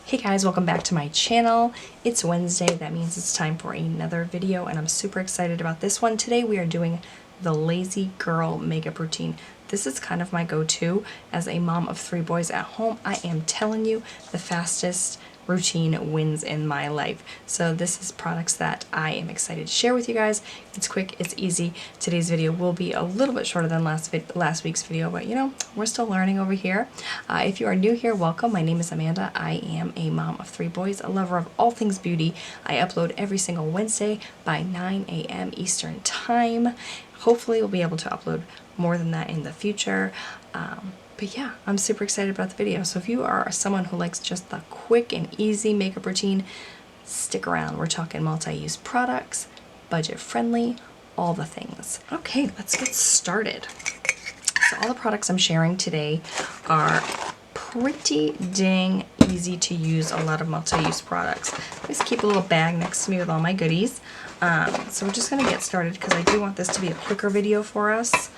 Hey guys, welcome back to my channel. It's Wednesday, that means it's time for another video, and I'm super excited about this one. Today we are doing the Lazy Girl makeup routine. This is kind of my go-to as a mom of 3 boys at home. I am telling you, the fastest routine wins in my life. So this is products that I am excited to share with you guys. It's quick, it's easy. Today's video will be a little bit shorter than last week's video, but you know, we're still learning over here. If you are new here, welcome. My name is Amanda. I am a mom of 3 boys, a lover of all things beauty. I upload every single Wednesday by 9 a.m. Eastern Time. Hopefully we'll be able to upload more than that in the future. But yeah, I'm super excited about the video. So if you are someone who likes just the quick and easy makeup routine, stick around. We're talking multi-use products, budget friendly, all the things. Okay, let's get started. So all the products I'm sharing today are pretty dang easy to use, a lot of multi-use products. I just keep a little bag next to me with all my goodies. So we're just gonna get started because I do want this to be a quicker video for us.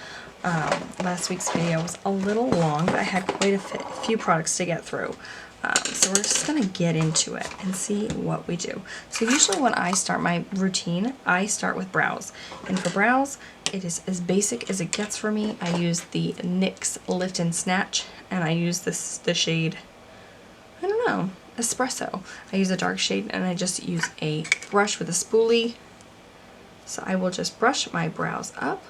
Last week's video was a little long, but I had quite a few products to get through. So we're just gonna get into it and see what we do. So usually when I start my routine, I start with brows. And for brows, it is as basic as it gets for me. I use the NYX Lift and Snatch, and I use the shade, I don't know, Espresso. I use a dark shade, and I just use a brush with a spoolie. So I will just brush my brows up.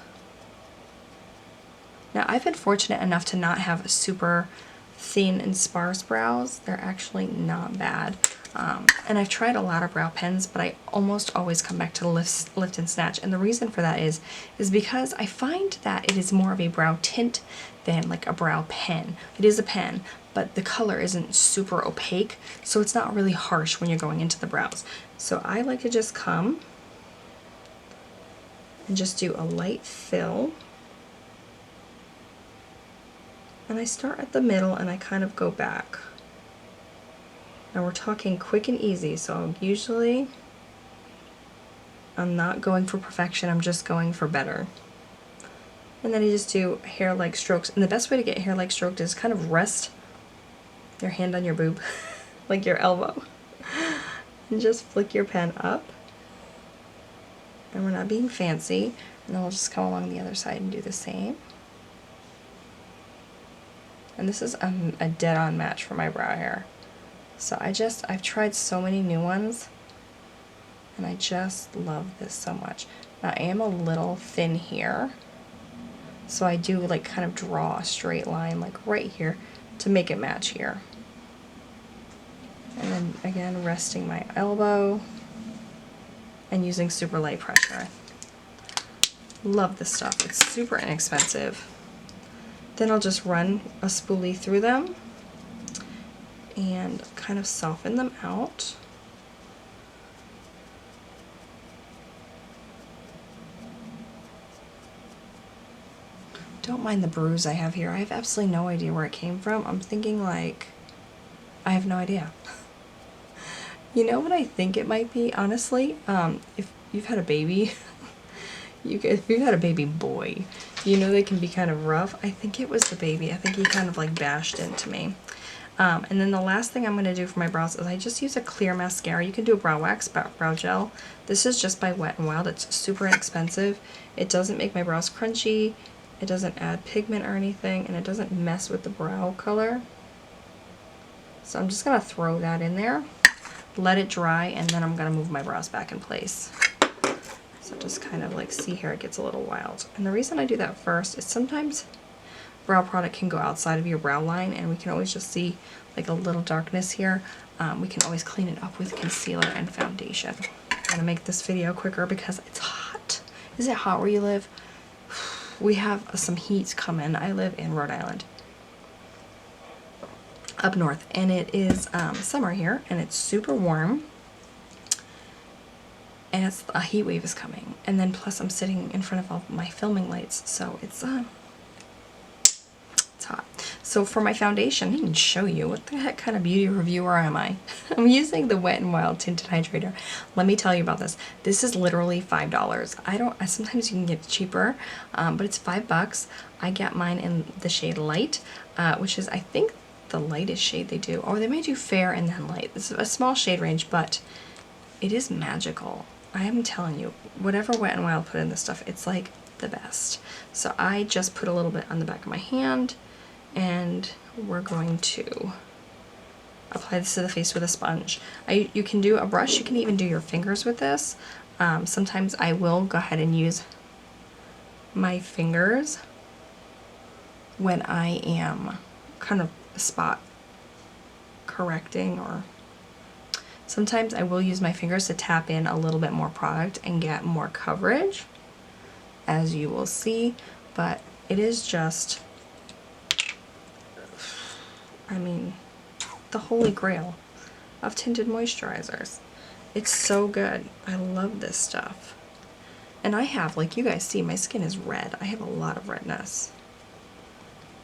Now I've been fortunate enough to not have super thin and sparse brows. They're actually not bad. And I've tried a lot of brow pens, but I almost always come back to the Lift and Snatch. And the reason for that is because I find that it is more of a brow tint than like a brow pen. It is a pen, but the color isn't super opaque, so it's not really harsh when you're going into the brows. So I like to just come and just do a light fill. And I start at the middle and I kind of go back. Now we're talking quick and easy, so usually I'm not going for perfection, I'm just going for better. And then you just do hair-like strokes. And the best way to get hair-like stroked is kind of rest your hand on your boob, like your elbow, and just flick your pen up. And we're not being fancy. And then we'll just come along the other side and do the same. And this is a dead-on match for my brow hair. So I've tried so many new ones, and I just love this so much. Now I am a little thin here, so I do like kind of draw a straight line like right here to make it match here. And then again, resting my elbow and using super light pressure. Love this stuff, it's super inexpensive. Then I'll just run a spoolie through them and kind of soften them out. Don't mind the bruise I have here. I have absolutely no idea where it came from. I'm thinking like, I have no idea. You know what I think it might be, honestly? If you've had a baby, if you've had a baby boy, you know they can be kind of rough. I think it was the baby. I think he kind of like bashed into me. And then the last thing I'm going to do for my brows is I just use a clear mascara. You can do a brow wax, brow gel. This is just by Wet n Wild. It's super inexpensive. It doesn't make my brows crunchy. It doesn't add pigment or anything, and it doesn't mess with the brow color. So I'm just going to throw that in there, let it dry, and then I'm going to move my brows back in place. So just kind of like, see here, it gets a little wild. And the reason I do that first is sometimes brow product can go outside of your brow line, and we can always just see like a little darkness here. We can always clean it up with concealer and foundation. I'm gonna make this video quicker because it's hot. Is it hot where you live? We have some heat coming. I live in Rhode Island, up north, and it is summer here, and it's super warm. And a heat wave is coming, and then plus I'm sitting in front of all my filming lights, so it's hot. So for my foundation, I didn't show you. What the heck kind of beauty reviewer am I? I'm using the Wet n Wild Tinted Hydrator. Let me tell you about this. This is literally $5. Sometimes you can get it cheaper, but it's $5. I get mine in the shade Light, which is, I think, the lightest shade they do. Or they may do fair and then light. It's a small shade range, but it is magical. I am telling you, whatever Wet n Wild put in this stuff, it's like the best. So I just put a little bit on the back of my hand, and we're going to apply this to the face with a sponge. You can do a brush, you can even do your fingers with this. Sometimes I will go ahead and use my fingers when I am kind of spot correcting, or sometimes I will use my fingers to tap in a little bit more product and get more coverage, as you will see, but it is just, I mean, the holy grail of tinted moisturizers. It's so good. I love this stuff. And I have, like you guys see, my skin is red. I have a lot of redness.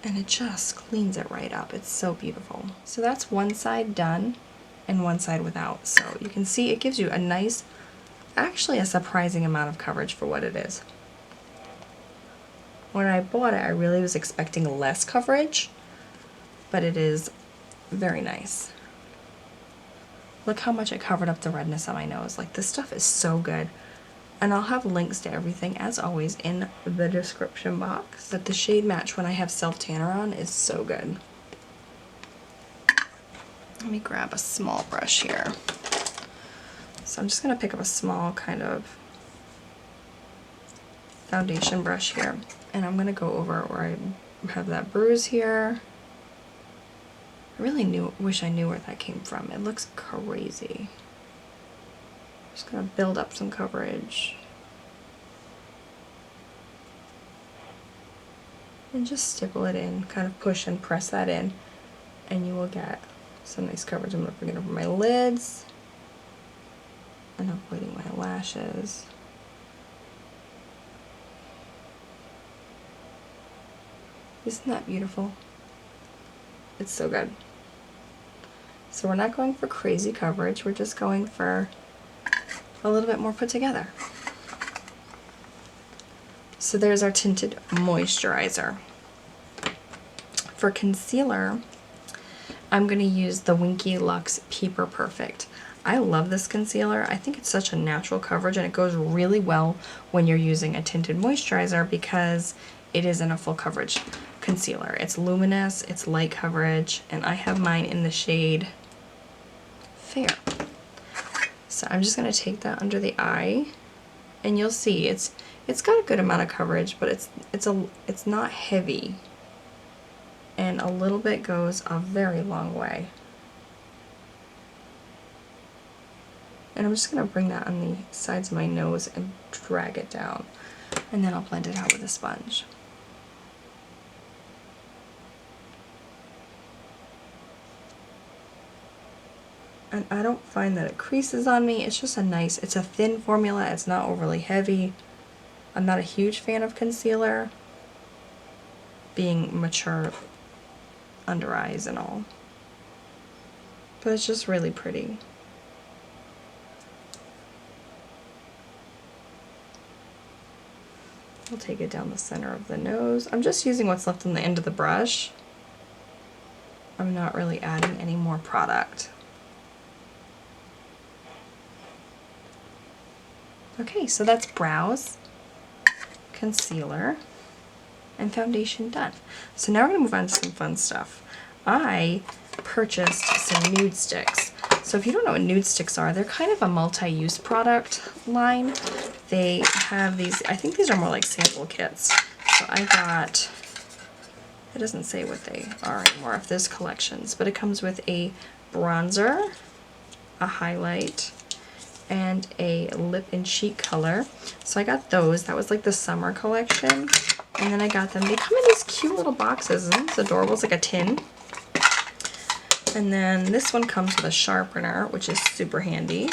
And it just cleans it right up. It's so beautiful. So that's one side done and one side without. So you can see it gives you a nice, actually a surprising amount of coverage for what it is. When I bought it, I really was expecting less coverage, but it is very nice. Look how much it covered up the redness on my nose. Like, this stuff is so good. And I'll have links to everything, as always, in the description box. But the shade match when I have self-tanner on is so good. Let me grab a small brush here. So I'm just going to pick up a small kind of foundation brush here. And I'm going to go over where I have that bruise here. I really wish I knew where that came from. It looks crazy. Just gonna build up some coverage. And just stipple it in, kind of push and press that in, and you will get some nice coverage. I'm gonna bring it over my lids and avoiding my lashes. Isn't that beautiful? It's so good. So we're not going for crazy coverage, we're just going for a little bit more put together. So there's our tinted moisturizer. For concealer, I'm going to use the Winky Lux Peeper Perfect. I love this concealer. I think it's such a natural coverage, and it goes really well when you're using a tinted moisturizer because it isn't a full coverage concealer. It's luminous, it's light coverage, and I have mine in the shade Fair. So I'm just going to take that under the eye, and you'll see it's got a good amount of coverage, but it's not heavy, and a little bit goes a very long way. And I'm just going to bring that on the sides of my nose and drag it down, and then I'll blend it out with a sponge. And I don't find that it creases on me. It's just it's a thin formula. It's not overly heavy. I'm not a huge fan of concealer, being mature under eyes and all. But it's just really pretty. I'll take it down the center of the nose. I'm just using what's left on the end of the brush. I'm not really adding any more product. Okay, so that's brows, concealer, and foundation done. So now we're going to move on to some fun stuff. I purchased some Nude Sticks. So if you don't know what Nude Sticks are, they're kind of a multi-use product line. They have these, I think these are more like sample kits. So I got, it doesn't say what they are anymore of this collections, but it comes with a bronzer, a highlight, and a lip and cheek color. So I got those. That was like the summer collection. And then I got them. They come in these cute little boxes. Isn't this adorable? It's like a tin. And then this one comes with a sharpener, which is super handy.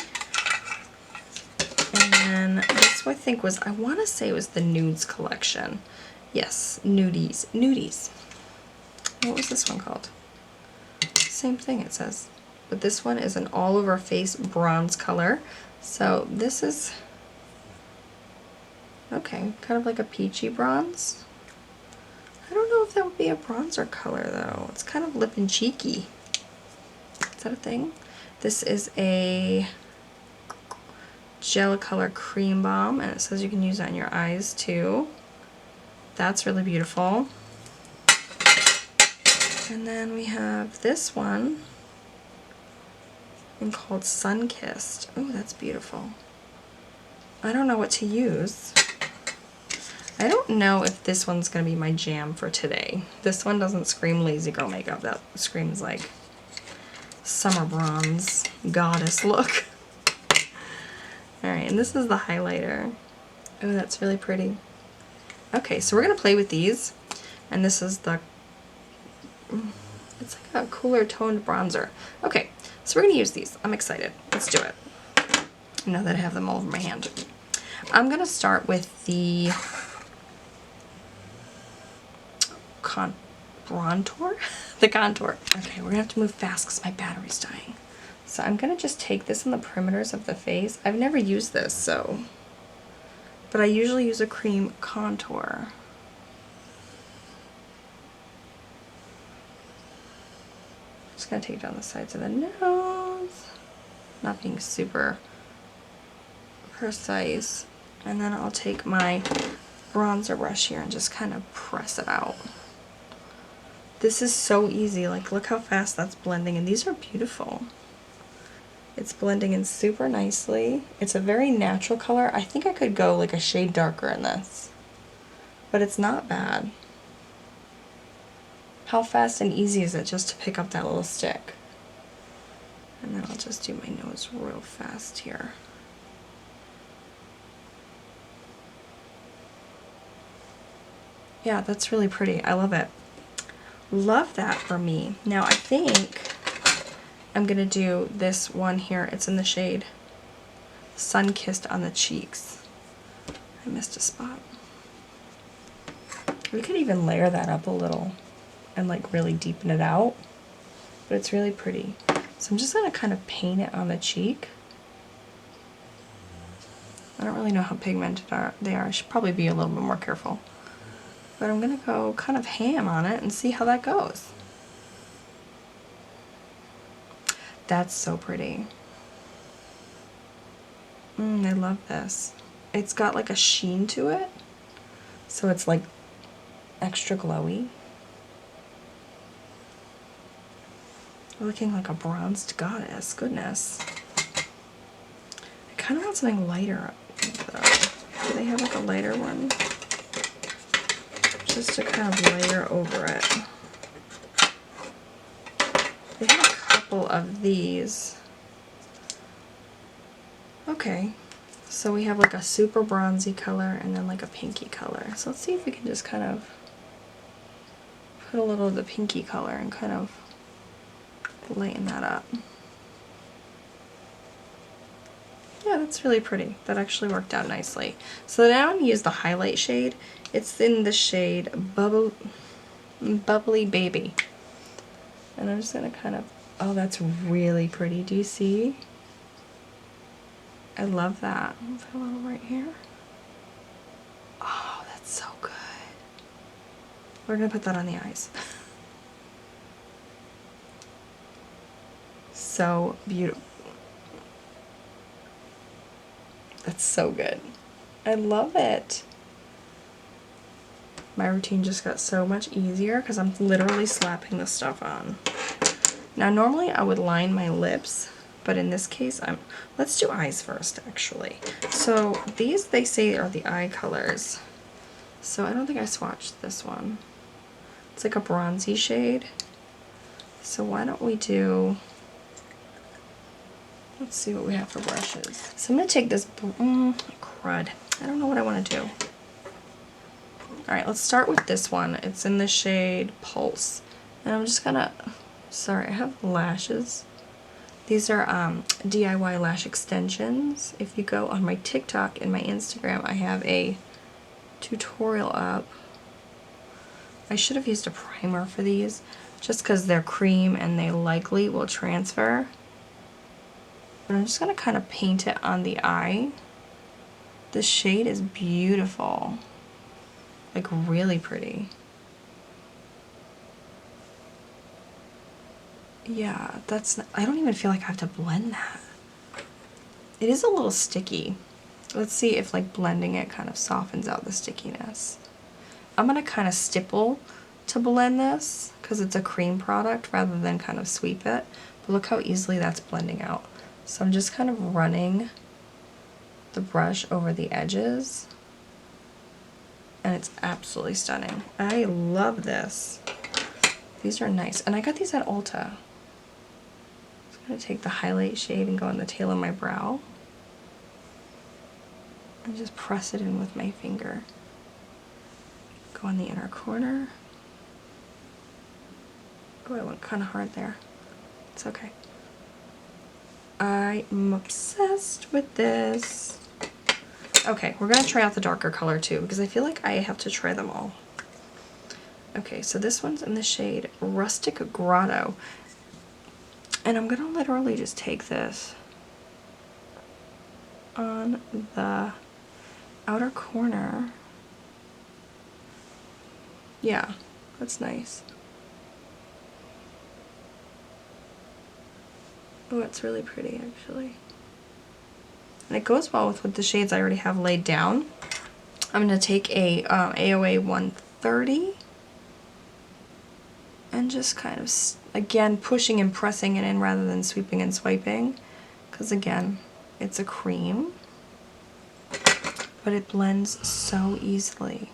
And then this I think was, I want to say it was the Nudes collection. Yes, Nudies. Nudies. What was this one called? Same thing it says. But this one is an all-over face bronze color. So this is, okay, kind of like a peachy bronze. I don't know if that would be a bronzer color though. It's kind of lip and cheeky. Is that a thing? This is a gel color cream balm, and it says you can use it on your eyes too. That's really beautiful. And then we have this one called Sun Kissed. Oh, that's beautiful. I don't know what to use. I don't know if this one's gonna be my jam for today. This one doesn't scream lazy girl makeup. That screams like summer bronze goddess look. Alright, and this is the highlighter. Oh, that's really pretty. Okay, so we're gonna play with these. And this is the, it's like a cooler toned bronzer. Okay, so we're gonna use these. I'm excited. Let's do it. Now that I have them all over my hand. I'm gonna start with the contour. The contour. Okay, we're gonna have to move fast because my battery's dying. So I'm gonna just take this in the perimeters of the face. I've never used this, so, but I usually use a cream contour. Just gonna take down the sides of the nose, not being super precise. And then I'll take my bronzer brush here and just kind of press it out. This is so easy. Like, look how fast that's blending, and these are beautiful. It's blending in super nicely. It's a very natural color. I think I could go like a shade darker in this, but it's not bad. How fast and easy is it just to pick up that little stick? And then I'll just do my nose real fast here. Yeah, that's really pretty. I love it. Love that for me. Now I think I'm gonna do this one here. It's in the shade Sun Kissed on the cheeks. I missed a spot. We could even layer that up a little and like really deepen it out, but it's really pretty. So I'm just gonna kind of paint it on the cheek. I don't really know how pigmented they are. I should probably be a little bit more careful. But I'm gonna go kind of ham on it and see how that goes. That's so pretty. I love this. It's got like a sheen to it, so it's like extra glowy. Looking like a bronzed goddess. Goodness. I kind of want something lighter though. Do they have like a lighter one? Just to kind of layer over it. They have a couple of these. Okay, so we have like a super bronzy color and then like a pinky color. So let's see if we can just kind of put a little of the pinky color and kind of lighten that up. Yeah, that's really pretty. That actually worked out nicely. So now I'm going to use the highlight shade. It's in the shade Bubbly Baby. And I'm just going to kind of, oh, that's really pretty. Do you see? I love that. I'll put a little right here. Oh, that's so good. We're going to put that on the eyes. So beautiful. That's so good. I love it. My routine just got so much easier because I'm literally slapping this stuff on. Now normally I would line my lips, but in this case let's do eyes first actually. So these they say are the eye colors. So I don't think I swatched this one. It's like a bronzy shade. So why don't we do, let's see what we have for brushes. So I'm going to take this, crud. I don't know what I want to do. Alright, let's start with this one. It's in the shade Pulse. And I'm just going to, sorry, I have lashes. These are DIY lash extensions. If you go on my TikTok and my Instagram, I have a tutorial up. I should have used a primer for these, just because they're cream and they likely will transfer. But I'm just going to kind of paint it on the eye. The shade is beautiful. Like really pretty. Yeah, I don't even feel like I have to blend that. It is a little sticky. Let's see if like blending it kind of softens out the stickiness. I'm gonna kind of stipple to blend this because it's a cream product rather than kind of sweep it. But look how easily that's blending out. So I'm just kind of running the brush over the edges, and it's absolutely stunning. I love this. These are nice, and I got these at Ulta. I'm just gonna take the highlight shade and go on the tail of my brow and just press it in with my finger. Go on the inner corner. Oh, I went kind of hard there. It's okay. I'm obsessed with this. Okay, we're gonna try out the darker color too, because I feel like I have to try them all. Okay, so this one's in the shade Rustic Grotto. And I'm gonna literally just take this on the outer corner. Yeah, that's nice. Oh, it's really pretty actually. And it goes well with the shades I already have laid down. I'm gonna take a AOA 130 and just kind of, again, pushing and pressing it in rather than sweeping and swiping. Because again, it's a cream, but it blends so easily.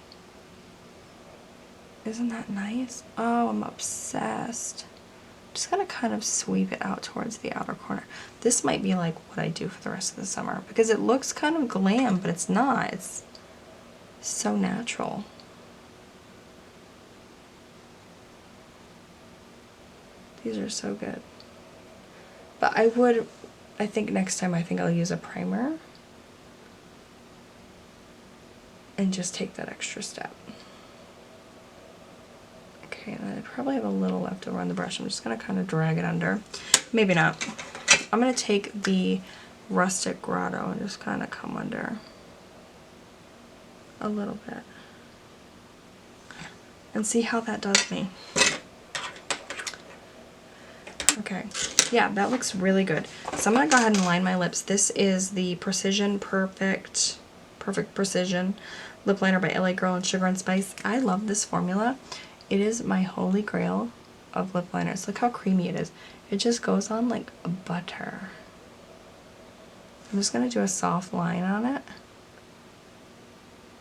Isn't that nice? Oh, I'm obsessed. I'm just gonna kind of sweep it out towards the outer corner. This might be like what I do for the rest of the summer because it looks kind of glam, but it's not. It's so natural. These are so good. But I think next time I'll use a primer and just take that extra step. Okay, and I probably have a little left over on the brush. I'm just gonna kind of drag it under. Maybe not. I'm gonna take the Rustic Grotto and just kind of come under a little bit and see how that does me. Okay, yeah, that looks really good. So I'm gonna go ahead and line my lips. This is the Perfect Precision Lip Liner by LA Girl and Sugar and Spice. I love this formula. It is my holy grail of lip liners. Look how creamy it is. It just goes on like butter. I'm just gonna do a soft line on it.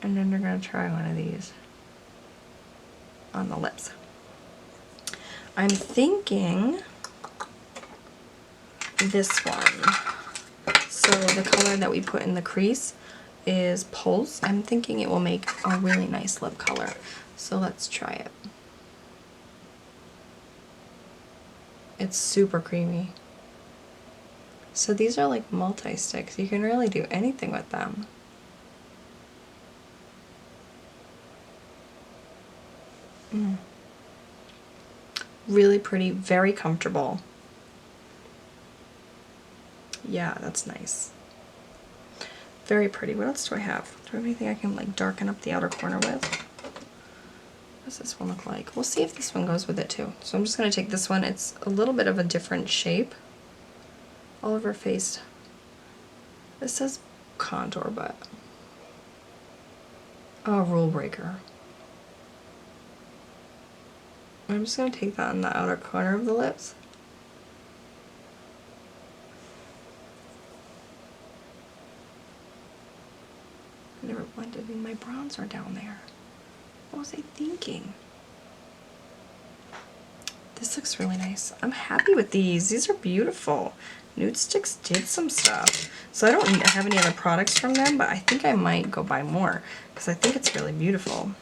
And then we're gonna try one of these on the lips. I'm thinking this one. So the color that we put in the crease is Pulse. I'm thinking it will make a really nice lip color. So let's try it. It's super creamy. So these are like multi-sticks. You can really do anything with them. Really pretty, very comfortable. Yeah, that's nice. Very pretty. What else do I have? Do I have anything I can like darken up the outer corner with? What does this one look like? We'll see if this one goes with it too. So I'm just going to take this one. It's a little bit of a different shape. All over her face. This says contour, but... oh, rule breaker. I'm just going to take that on the outer corner of the lips. I never blended in my bronzer down there. What was I thinking? This looks really nice. I'm happy with these. These are beautiful. Nude Sticks did some stuff. So I don't have any other products from them, but I think I might go buy more because I think it's really beautiful.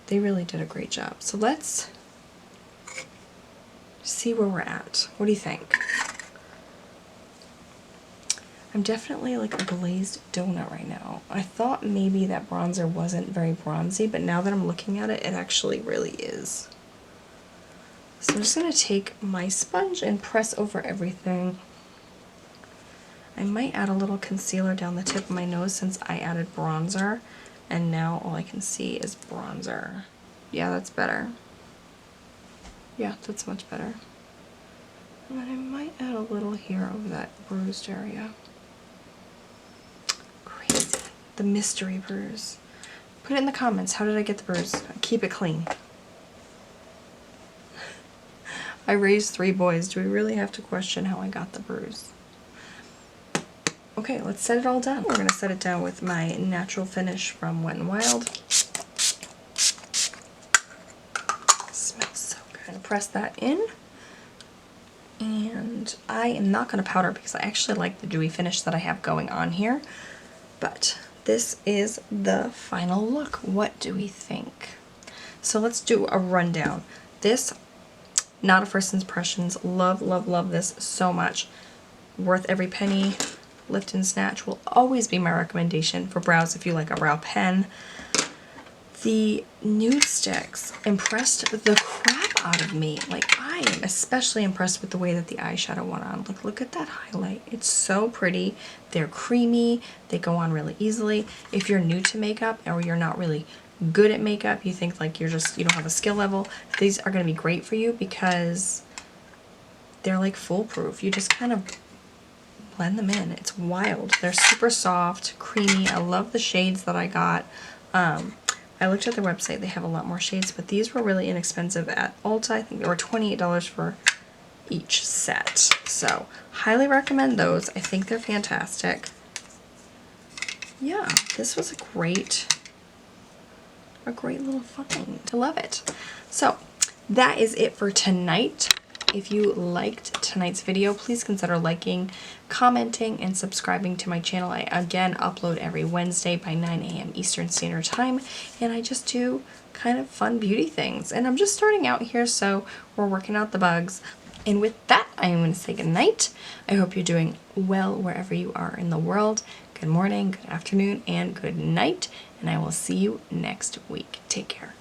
They really did a great job. So let's see where we're at. What do you think? I'm definitely like a glazed donut right now. I thought maybe that bronzer wasn't very bronzy, but now that I'm looking at it, it actually really is. So I'm just going to take my sponge and press over everything. I might add a little concealer down the tip of my nose since I added bronzer, and now all I can see is bronzer. Yeah, that's better. Yeah, that's much better. And then I might add a little here over that bruised area. Crazy. The mystery bruise. Put it in the comments. How did I get the bruise? Keep it clean. I raised 3 boys. Do we really have to question how I got the bruise? Okay, let's set it all down. We're going to set it down with my natural finish from Wet n Wild. Smells so good. I'm going to press that in. And I am not going to powder because I actually like the dewy finish that I have going on here. But this is the final look. What do we think? So let's do a rundown. This, not a first impressions. Love, love, love this so much. Worth every penny. Lift and Snatch will always be my recommendation for brows if you like a brow pen. The Nude Sticks impressed the crap out of me. Like, I am especially impressed with the way that the eyeshadow went on. Look at that highlight. It's so pretty. They're creamy. They go on really easily. If you're new to makeup or you're not really good at makeup, you think like you don't have a skill level, these are going to be great for you because they're like foolproof. You just kind of blend them in. It's wild. They're super soft, creamy. I love the shades that I got. I looked at their website. They have a lot more shades, but these were really inexpensive at Ulta. I think they were $28 for each set. So, highly recommend those. I think they're fantastic. Yeah, this was a great little find. I love it. So, that is it for tonight. If you liked tonight's video, please consider liking, commenting, and subscribing to my channel. I again upload every Wednesday by 9 a.m. Eastern Standard Time, and I just do kind of fun beauty things. And I'm just starting out here, so we're working out the bugs. And with that, I am going to say good night. I hope you're doing well wherever you are in the world. Good morning, good afternoon, and good night. And I will see you next week. Take care.